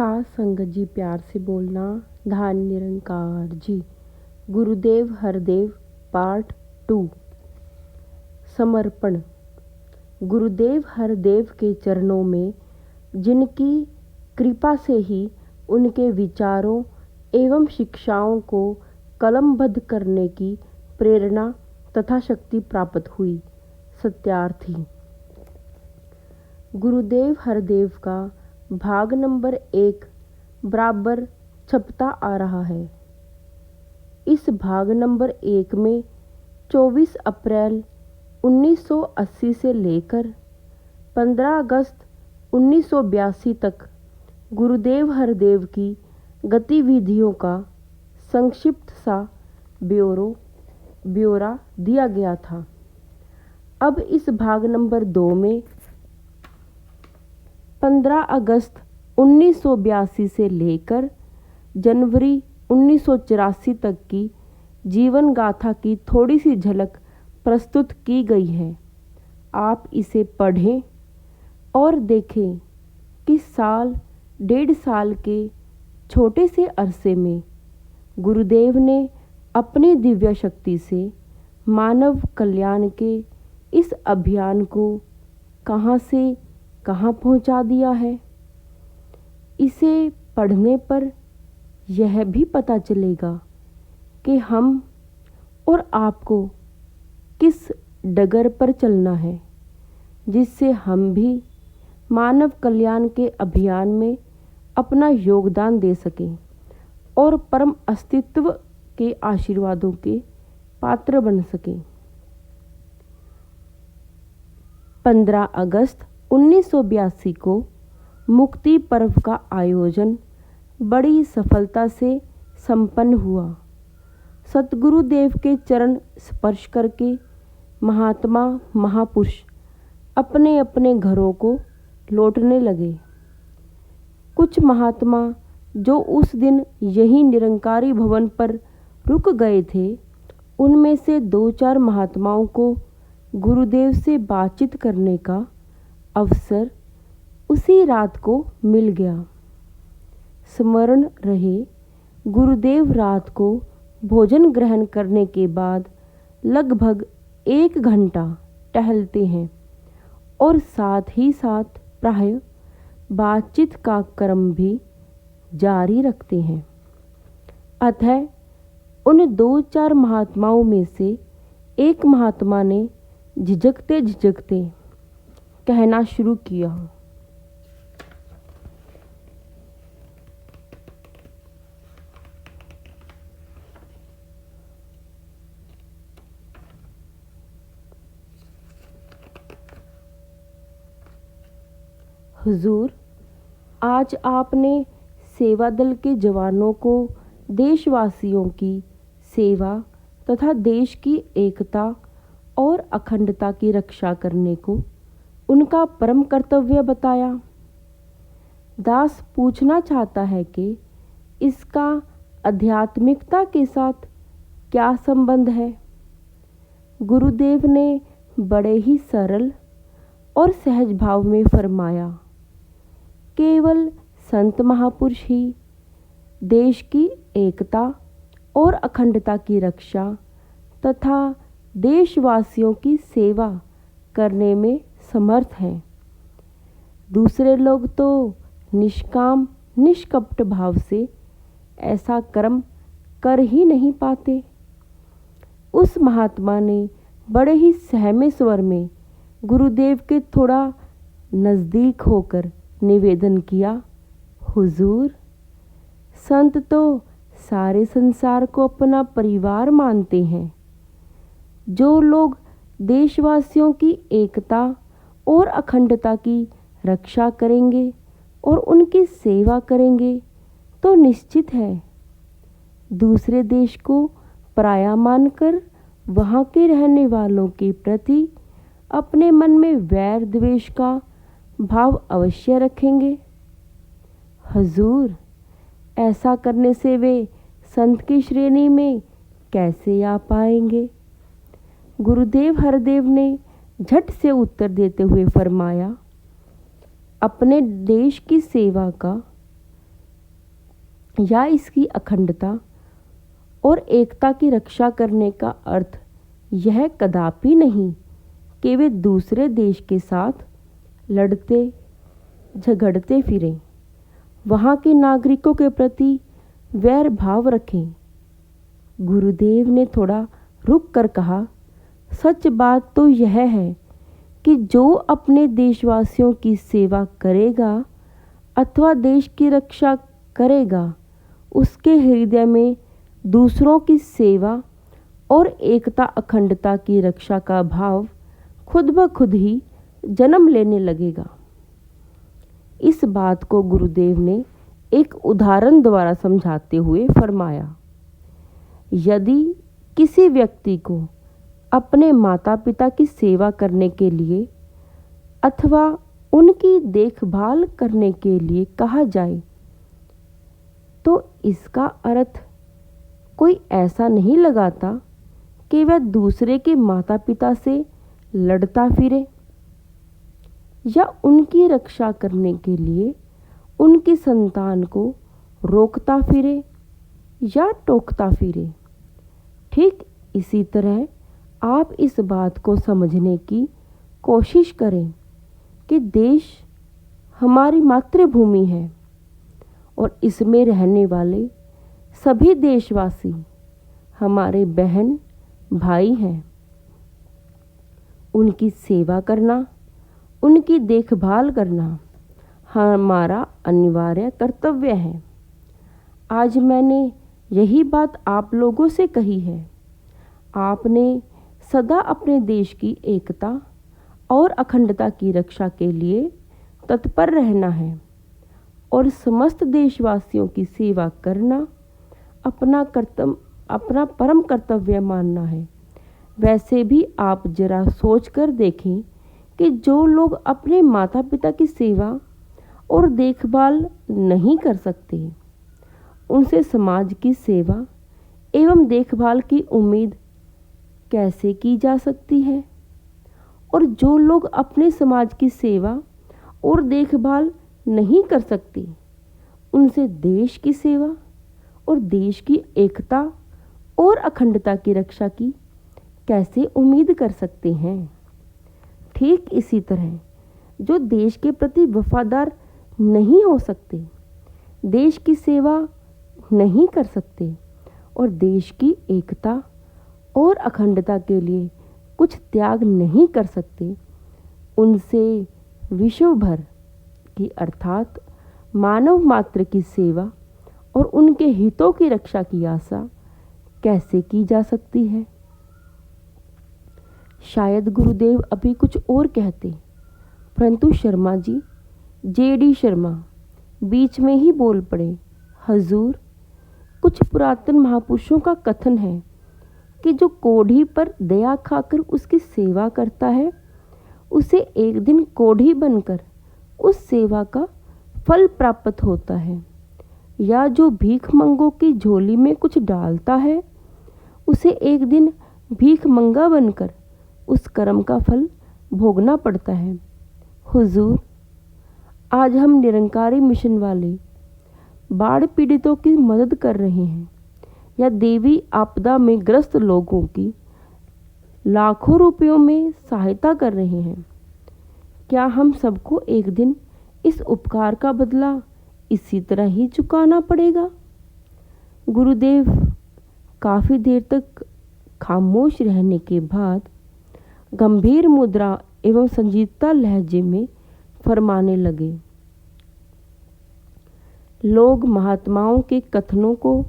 साथ संगत जी प्यार से बोलना। धान निरंकार जी। गुरुदेव हरदेव पार्ट 2। समर्पण। गुरुदेव हरदेव के चरणों में, जिनकी कृपा से ही उनके विचारों एवं शिक्षाओं को कलमबद्ध करने की प्रेरणा तथा शक्ति प्राप्त हुई। सत्यार्थी। गुरुदेव हरदेव का भाग नंबर 1 बराबर छपता आ रहा है। इस भाग नंबर 1 में 24 अप्रैल 1980 से लेकर 15 अगस्त 1982 तक गुरुदेव हरदेव की गतिविधियों का संक्षिप्त सा ब्यौरा दिया गया था। अब इस भाग नंबर 2 में 15 अगस्त 1982 से लेकर जनवरी 1984 तक की जीवन गाथा की थोड़ी सी झलक प्रस्तुत की गई है। आप इसे पढ़ें और देखें कि साल 1.5 साल के छोटे से अरसे में गुरुदेव ने अपनी दिव्य शक्ति से मानव कल्याण के इस अभियान को कहाँ से कहाँ पहुँचा दिया है। इसे पढ़ने पर यह भी पता चलेगा कि हम और आपको किस डगर पर चलना है, जिससे हम भी मानव कल्याण के अभियान में अपना योगदान दे सकें और परम अस्तित्व के आशीर्वादों के पात्र बन सकें। 15 अगस्त 1982 को मुक्ति पर्व का आयोजन बड़ी सफलता से संपन्न हुआ। सतगुरुदेव के चरण स्पर्श करके महात्मा महापुरुष अपने अपने घरों को लौटने लगे। कुछ महात्मा जो उस दिन यही निरंकारी भवन पर रुक गए थे, उनमें से 2-4 महात्माओं को गुरुदेव से बातचीत करने का अवसर उसी रात को मिल गया। स्मरण रहे, गुरुदेव रात को भोजन ग्रहण करने के बाद लगभग 1 घंटा टहलते हैं और साथ ही साथ प्राय बातचीत का क्रम भी जारी रखते हैं। अतः उन 2-4 महात्माओं में से एक महात्मा ने झिझकते झिझकते कहना शुरू किया। हुजूर, आज आपने सेवा दल के जवानों को देशवासियों की सेवा तथा देश की एकता और अखंडता की रक्षा करने को उनका परम कर्तव्य बताया। दास पूछना चाहता है कि इसका आध्यात्मिकता के साथ क्या संबंध है। गुरुदेव ने बड़े ही सरल और सहज भाव में फरमाया, केवल संत महापुरुष ही देश की एकता और अखंडता की रक्षा तथा देशवासियों की सेवा करने में समर्थ हैं। दूसरे लोग तो निष्काम निष्कपट भाव से ऐसा कर्म कर ही नहीं पाते। उस महात्मा ने बड़े ही सहमे स्वर में गुरुदेव के थोड़ा नज़दीक होकर निवेदन किया, हुजूर, संत तो सारे संसार को अपना परिवार मानते हैं। जो लोग देशवासियों की एकता और अखंडता की रक्षा करेंगे और उनकी सेवा करेंगे, तो निश्चित है दूसरे देश को पराया मानकर वहाँ के रहने वालों के प्रति अपने मन में वैर द्वेष का भाव अवश्य रखेंगे। हुजूर, ऐसा करने से वे संत की श्रेणी में कैसे आ पाएंगे। गुरुदेव हरदेव ने झट से उत्तर देते हुए फरमाया, अपने देश की सेवा का या इसकी अखंडता और एकता की रक्षा करने का अर्थ यह कदापि नहीं कि वे दूसरे देश के साथ लड़ते झगड़ते फिरें, वहाँ के नागरिकों के प्रति वैर भाव रखें। गुरुदेव ने थोड़ा रुक कर कहा, सच बात तो यह है कि जो अपने देशवासियों की सेवा करेगा अथवा देश की रक्षा करेगा, उसके हृदय में दूसरों की सेवा और एकता अखंडता की रक्षा का भाव खुद ब खुद ही जन्म लेने लगेगा। इस बात को गुरुदेव ने एक उदाहरण द्वारा समझाते हुए फरमाया, यदि किसी व्यक्ति को अपने माता पिता की सेवा करने के लिए अथवा उनकी देखभाल करने के लिए कहा जाए तो इसका अर्थ कोई ऐसा नहीं लगाता कि वह दूसरे के माता पिता से लड़ता फिरे या उनकी रक्षा करने के लिए उनकी संतान को रोकता फिरे या टोकता फिरे। ठीक इसी तरह आप इस बात को समझने की कोशिश करें कि देश हमारी मातृभूमि है और इसमें रहने वाले सभी देशवासी हमारे बहन भाई हैं। उनकी सेवा करना, उनकी देखभाल करना हमारा अनिवार्य कर्तव्य है। आज मैंने यही बात आप लोगों से कही है। आपने सदा अपने देश की एकता और अखंडता की रक्षा के लिए तत्पर रहना है और समस्त देशवासियों की सेवा करना अपना परम कर्तव्य मानना है। वैसे भी आप जरा सोच कर देखें कि जो लोग अपने माता पिता की सेवा और देखभाल नहीं कर सकते, उनसे समाज की सेवा एवं देखभाल की उम्मीद कैसे की जा सकती है? और जो लोग अपने समाज की सेवा और देखभाल नहीं कर सकते, उनसे देश की सेवा और देश की एकता और अखंडता की रक्षा की कैसे उम्मीद कर सकते हैं? ठीक इसी तरह जो देश के प्रति वफादार नहीं हो सकते, देश की सेवा नहीं कर सकते और देश की एकता और अखंडता के लिए कुछ त्याग नहीं कर सकते, उनसे विश्व भर की अर्थात मानव मात्र की सेवा और उनके हितों की रक्षा की आशा कैसे की जा सकती है? शायद गुरुदेव अभी कुछ और कहते, परंतु शर्मा जी, जेडी शर्मा बीच में ही बोल पड़े, हजूर, कुछ पुरातन महापुरुषों का कथन है कि जो कोढ़ी पर दया खाकर उसकी सेवा करता है, उसे एक दिन कोढ़ी बनकर उस सेवा का फल प्राप्त होता है, या जो भीख मंगों की झोली में कुछ डालता है, उसे एक दिन भीख मंगा बनकर उस कर्म का फल भोगना पड़ता है। हुजूर, आज हम निरंकारी मिशन वाले बाढ़ पीड़ितों की मदद कर रहे हैं या देवी आपदा में ग्रस्त लोगों की लाखों रुपयों में सहायता कर रहे हैं। क्या हम सबको एक दिन इस उपकार का बदला इसी तरह ही चुकाना पड़ेगा? गुरुदेव काफ़ी देर तक खामोश रहने के बाद गंभीर मुद्रा एवं संजीदता लहजे में फरमाने लगे, लोग महात्माओं के कथनों को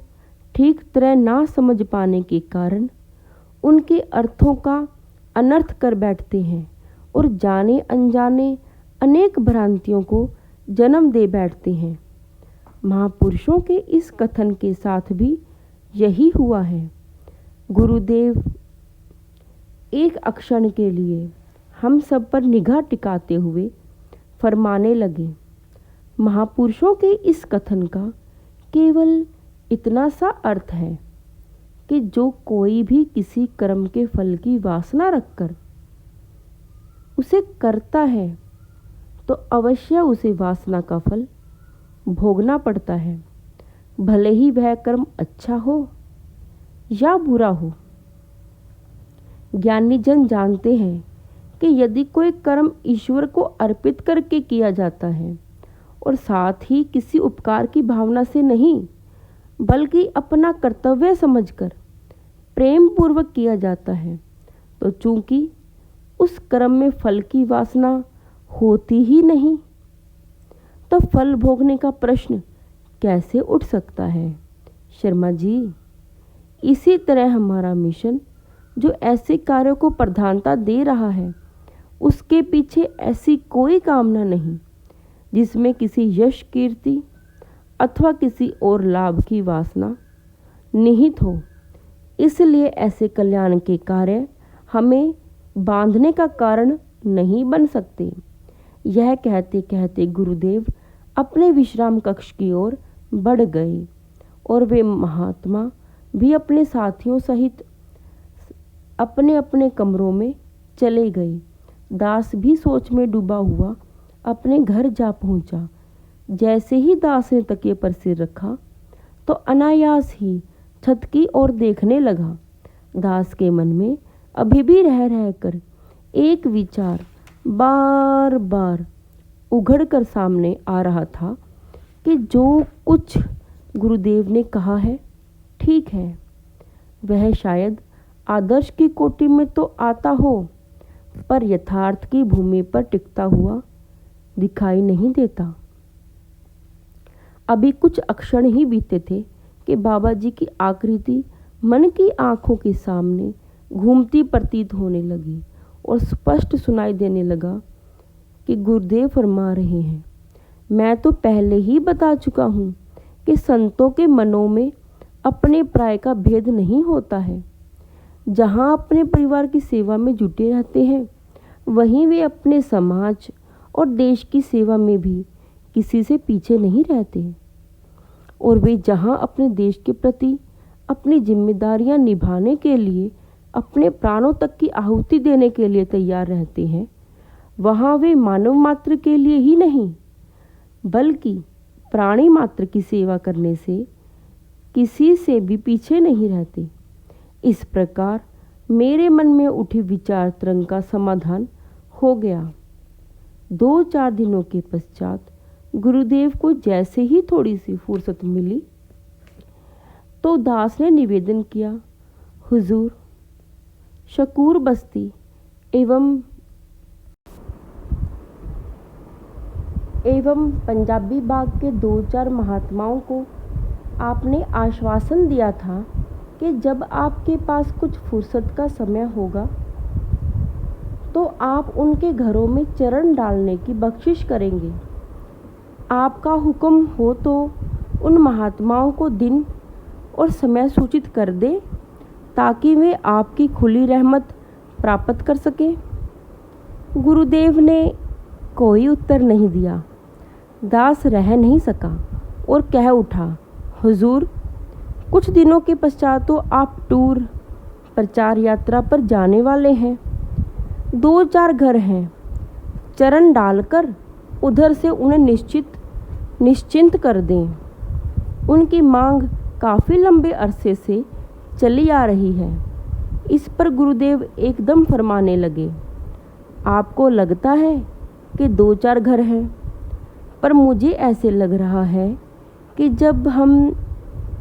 ठीक तरह ना समझ पाने के कारण उनके अर्थों का अनर्थ कर बैठते हैं और जाने अनजाने अनेक भ्रांतियों को जन्म दे बैठते हैं। महापुरुषों के इस कथन के साथ भी यही हुआ है। गुरुदेव एक अक्षण के लिए हम सब पर निगाह टिकाते हुए फरमाने लगे, महापुरुषों के इस कथन का केवल इतना सा अर्थ है कि जो कोई भी किसी कर्म के फल की वासना रखकर उसे करता है तो अवश्य उसे वासना का फल भोगना पड़ता है। भले ही वह कर्म अच्छा हो या बुरा हो। ज्ञानी जन जानते हैं कि यदि कोई कर्म ईश्वर को अर्पित करके किया जाता है और साथ ही किसी उपकार की भावना से नहीं, बल्कि अपना कर्तव्य समझकर प्रेम पूर्वक किया जाता है, तो चूंकि उस कर्म में फल की वासना होती ही नहीं, तो फल भोगने का प्रश्न कैसे उठ सकता है। शर्मा जी, इसी तरह हमारा मिशन जो ऐसे कार्यों को प्रधानता दे रहा है, उसके पीछे ऐसी कोई कामना नहीं जिसमें किसी यश कीर्ति अथवा किसी और लाभ की वासना निहित हो। इसलिए ऐसे कल्याण के कार्य हमें बांधने का कारण नहीं बन सकते। यह कहते कहते गुरुदेव अपने विश्राम कक्ष की ओर बढ़ गए और वे महात्मा भी अपने साथियों सहित अपने अपने कमरों में चले गए। दास भी सोच में डूबा हुआ अपने घर जा पहुंचा। जैसे ही दास ने तकिए पर सिर रखा तो अनायास ही छत की ओर देखने लगा। दास के मन में अभी भी रह रहकर एक विचार बार बार उघड़ कर सामने आ रहा था कि जो कुछ गुरुदेव ने कहा है ठीक है। वह शायद आदर्श की कोटि में तो आता हो, पर यथार्थ की भूमि पर टिकता हुआ दिखाई नहीं देता। अभी कुछ अक्षण ही बीते थे कि बाबा जी की आकृति मन की आंखों के सामने घूमती प्रतीत होने लगी और स्पष्ट सुनाई देने लगा कि गुरुदेव फरमा रहे हैं, मैं तो पहले ही बता चुका हूँ कि संतों के मनों में अपने प्राय का भेद नहीं होता है। जहाँ अपने परिवार की सेवा में जुटे रहते हैं, वहीं वे अपने समाज और देश की सेवा में भी किसी से पीछे नहीं रहते। और वे जहाँ अपने देश के प्रति अपनी जिम्मेदारियां निभाने के लिए अपने प्राणों तक की आहुति देने के लिए तैयार रहते हैं, वहाँ वे मानव मात्र के लिए ही नहीं, बल्कि प्राणी मात्र की सेवा करने से किसी से भी पीछे नहीं रहते। इस प्रकार मेरे मन में उठी विचार तरंग का समाधान हो गया। 2-4 दिनों के पश्चात गुरुदेव को जैसे ही थोड़ी सी फुर्सत मिली तो दास ने निवेदन किया, हुजूर, शकूर बस्ती एवं पंजाबी बाग के 2-4 महात्माओं को आपने आश्वासन दिया था कि जब आपके पास कुछ फुर्सत का समय होगा तो आप उनके घरों में चरण डालने की बख्शिश करेंगे। आपका हुक्म हो तो उन महात्माओं को दिन और समय सूचित कर दें ताकि वे आपकी खुली रहमत प्राप्त कर सकें। गुरुदेव ने कोई उत्तर नहीं दिया। दास रह नहीं सका और कह उठा, हुजूर, कुछ दिनों के पश्चात तो आप टूर प्रचार यात्रा पर जाने वाले हैं। 2-4 घर हैं, चरण डालकर उधर से उन्हें निश्चिंत कर दें। उनकी मांग काफ़ी लंबे अरसे से चली आ रही है। इस पर गुरुदेव एकदम फरमाने लगे, आपको लगता है कि 2-4 घर हैं, पर मुझे ऐसे लग रहा है कि जब हम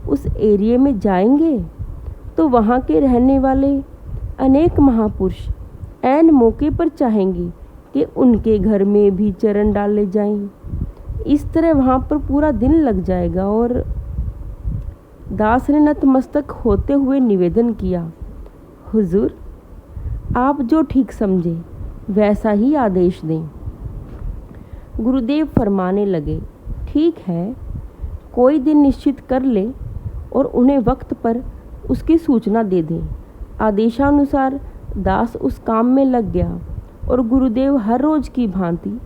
उस एरिया में जाएंगे तो वहाँ के रहने वाले अनेक महापुरुष ऐन मौके पर चाहेंगे कि उनके घर में भी चरण डाले जाएं। इस तरह वहाँ पर पूरा दिन लग जाएगा। और दास ने नतमस्तक होते हुए निवेदन किया, हुजूर, आप जो ठीक समझे वैसा ही आदेश दें। गुरुदेव फरमाने लगे, ठीक है, कोई दिन निश्चित कर ले और उन्हें वक्त पर उसकी सूचना दे दें। आदेशानुसार दास उस काम में लग गया और गुरुदेव हर रोज की भांति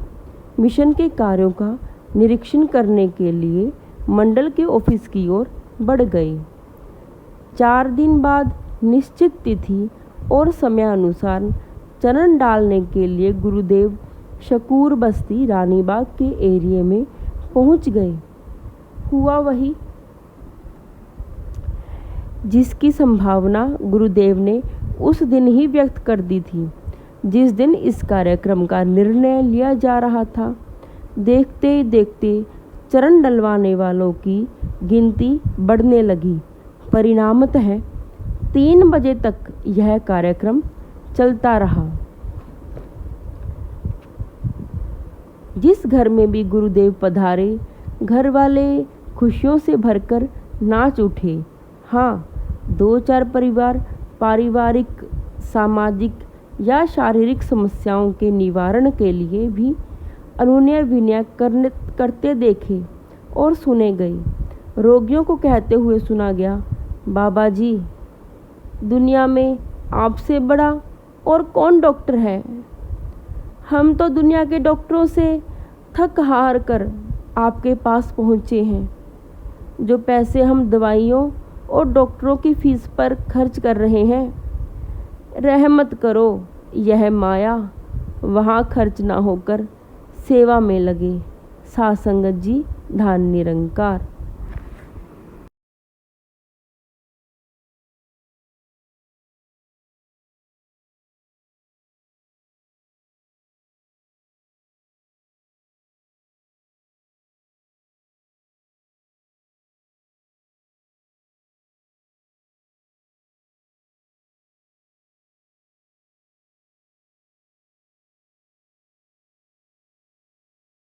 मिशन के कार्यों का निरीक्षण करने के लिए मंडल के ऑफिस की ओर बढ़ गए। 4 दिन बाद निश्चित तिथि और समयानुसार चरण डालने के लिए गुरुदेव शकूर बस्ती रानीबाग के एरिया में पहुंच गए। हुआ वही जिसकी संभावना गुरुदेव ने उस दिन ही व्यक्त कर दी थी जिस दिन इस कार्यक्रम का निर्णय लिया जा रहा था। देखते ही देखते चरण डलवाने वालों की गिनती बढ़ने लगी। परिणामतः 3 बजे तक यह कार्यक्रम चलता रहा। जिस घर में भी गुरुदेव पधारे, घर वाले खुशियों से भरकर नाच उठे। हाँ, 2-4 परिवार पारिवारिक, सामाजिक या शारीरिक समस्याओं के निवारण के लिए भी अनुनय विनय करते देखे और सुने गए। रोगियों को कहते हुए सुना गया, बाबा जी, दुनिया में आपसे बड़ा और कौन डॉक्टर है? हम तो दुनिया के डॉक्टरों से थक हार कर आपके पास पहुँचे हैं। जो पैसे हम दवाइयों और डॉक्टरों की फीस पर खर्च कर रहे हैं, रहमत करो, यह माया वहाँ खर्च ना होकर सेवा में लगे। सासंगत जी, धान निरंकार।